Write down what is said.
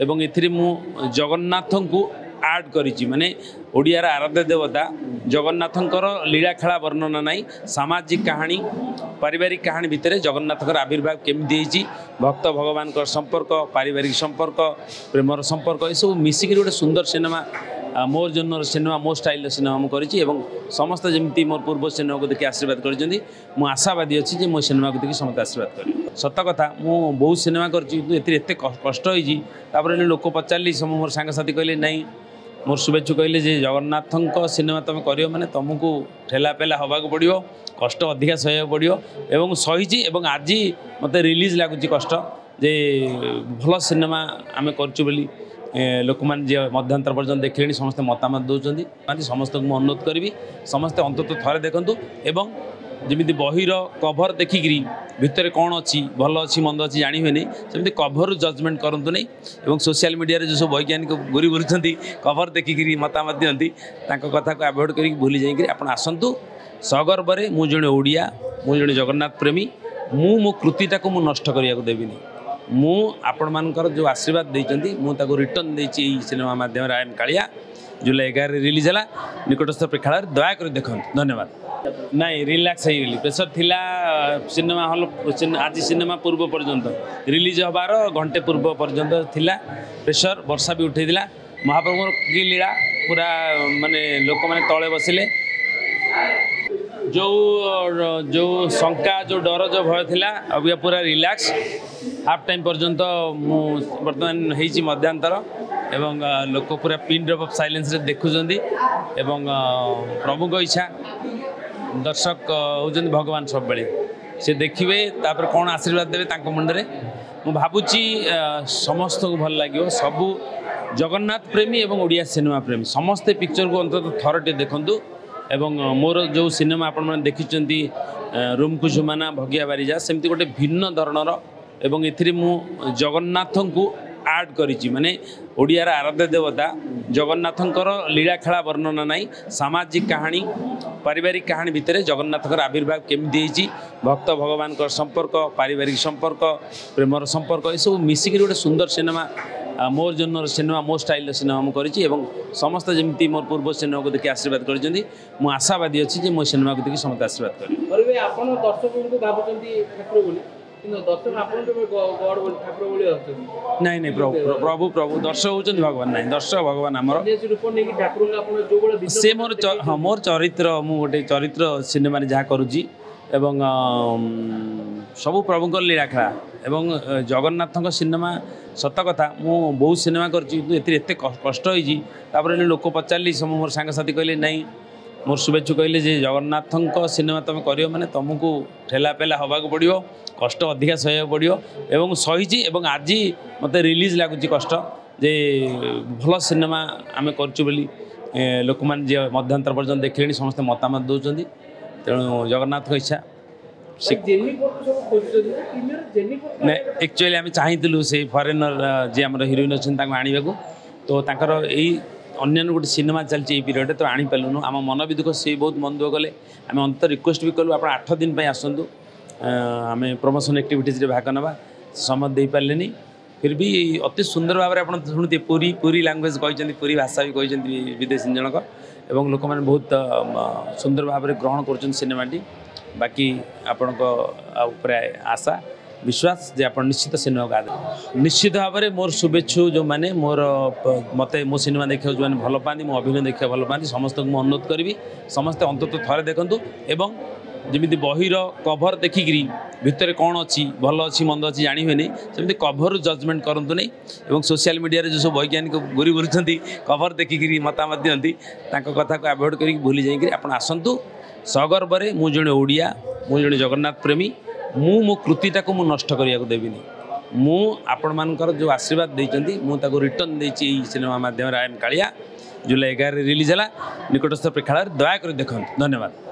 एवं एथिरे मु जगन्नाथ को आड करी माने ओडियार आराध्य देवता जगन्नाथंकर लीला खेला वर्णना नाई सामाजिक कहानी पारिवारिक कहानी भितर जगन्नाथकर आविर्भाव केमती भक्त भगवान संपर्क पारिवारिक संपर्क प्रेमर संपर्क ये सब मिसिक गोटे सुंदर सिनेमा मोर जन्म सिनेमा मो स्टाइल सिनेमा मुझे समस्त जमी मोर पूर्व सिनेमा को देखिए आशीर्वाद कर आशावादी अच्छी जे मो सिनेमा को देखिए समस्त आशीर्वाद कर सत कथा मु बहुत सिनेमा करते कष्ट होपर लोक पचारि सम मोर सांगसाथी कहले नाई मोर शुभेच्छु कहले जे जगन्नाथ सिनेमा तुम कर मैंने तुमको ठेला पेला हवा पड़ो कष्ट अधिका सह पड़ो एवं सही आज मत रिलीज लगुच कष्ट जे भल सिनेमा आम करूँ लोक मैंने मध्यांतर पर्यटन देखिले समस्त मतामत दौरान समस्त को अनुरोध करी समस्ते अंतत थे देखूँ एवं जमी बहिर कभर देखिकी भितर कौन अच्छी भल अच्छी मंद अच्छी जानी हुए सेमती कभर जजमेंट करूँ नहीं और सोशल मीडिया जो सब वैज्ञानिक घूरी बुलूँ कभर देखिकी मतामत दिखती कथा को आभोड कर भूली जाइए आप आसतु सगर्वर मु जड़े ओडिया मु जड़े जगन्नाथ प्रेमी मो कृतिटा को मु नष्ट करने को देवी मु आपण मानकर जो आशीर्वाद देती मुझे रिटर्न देती सिनेमा माध्यम आई एम कालिया जुलाई 11 रिलीज है निकटस्थ प्रेक्षालय दयाक देखो धन्यवाद नाई रिलैक्स हो गली प्रेसर थिला सिनेमा हॉल आज सिनेमा पूर्व पर्यंत रिलीज हबार घंटे पूर्व पर्यंत थिला प्रेसर वर्षा भी उठेला महाप्रभु की लीला पूरा माने लोक मैंने तले बसिले जो जो शंका जो डर जो भय थिला अभी पूरा रिलैक्स हाफ टाइम पर्यंत बर्तमान होती मध्यांतर एवं लोक पूरा पिन ड्रॉप ऑफ साइलेंस रे देखुचंदी एवं प्रभु को इच्छा दर्शक होउचंदी भगवान सब बेले से देखिए तापर कौन आशीर्वाद देवे मुंडे मु भावुची समस्त को भल लगे सबू जगन्नाथ प्रेमी एवं ओडिया सिनेमा प्रेमी समस्ते पिक्चर को अंततः थरटे देखंतु एवं मोर जो सिनेमा आपण मैंने देखी रूम कुसुमाना भगिया बारिजा सेमती गोटे भिन्न धरणर एवं एथिरे मु जगन्नाथ को आड करी माने ओडियार आराध्य देवता जगन्नाथंकर लीला खेला वर्णना नाई सामाजिक कहानी पारिवारिक कहानी भितर जगन्नाथकर आविर्भाव केमती भक्त भगवान संपर्क पारिवारिक संपर्क प्रेमर संपर्क ये सब मिसिक गोटे सुंदर सिनेमा मोर जन्म सिनेमा मो स्टाइल सिनेमा मुझे समस्त जमी मोर पूर्व सिनेमा को देखिए आशीर्वाद कर आशावादी अच्छी जे मो सिनेमा को देखिए समस्त आशीर्वाद नहीं नहीं प्रभु प्रभु दर्शक होती भगवान ना दर्शक भगवान आमर से मोर हाँ मोर चरित्र मु गोटे चरित्र सिनेमा जहाँ करुँची एवं सबू प्रभुंर लीला खेला एवं जगन्नाथ सिनेमा सत कथा मु बहुत सिनेमा करते कष्ट होपर लोक पचारि सम मोर सांगसाथी कहले नाई मोर शुभेच्छु कहले जे जगन्नाथ सिनेमा तुम कर मैंने तुमको ठेला पेला हवा पड़ो कष्ट अधिका सह पड़ो एवं सही आज मत रिलीज लगुच कष्ट जे भल सिनेमा आम करूँ लोक मैंने मध्यांतर पर्यटन देखिले समस्त मतामत दौरान तेणु जगन्नाथ इच्छा एक्चुअली आम चाहूँ से फरेनर जी आम हिरोइन अच्छा आने तो यही अन्य गोटे सिनेमा चलती पीरियड तो आनीपारूँ आम मन भी दुख से बहुत मन दुख कले आम अंत रिक्वेस्ट भी कलु आप 8 दिन आसतु आम प्रमोशन एक्टिविटीज भाग ना समय दे पारे फिर भी अति सुंदर भाव में आप शुणुते पूरी पूरी लैंग्वेज कहते पूरी भाषा भी कहते विदेशी जनक एवं लोक मैंने बहुत सुंदर भाव में ग्रहण कर सिनेमाटी बाकी आपण आशा विश्वास जे आप निश्चित सिनेमा को आदे निश्चित भाव में मोर शुभेच्छु जो मैंने मोर मत मो सिनेमा देखा जो मैंने भल पाती मो अभिनय देखा भल पाती समस्त को अनुरोध करी समस्ते अंतत थे देखूँ एवं जमी बहिर कभर देखिकी भितर कौन अच्छी भल अच्छी मंद अच्छी जानी हुए सेमती कभर जजमेंट करूँ नहीं और सोशल मीडिया जो सब वैज्ञानिक घूरी बुलूँ कभर देखिकी मतामत दिखती कथा को आभोड कर भूली जाइए आप आसतु सगर्वर मु जड़े ओडिया मु जड़े जगन्नाथ प्रेमी मो कृतिटा को मु नष्ट करने को देवी मु आपण मानकर जो आशीर्वाद देती मुझे रिटर्न देती सिनेमा माध्यम आई एम कालिया जुलाई 11 रिलीज है निकटस्थ प्रेक्षालय दयाक देखो धन्यवाद।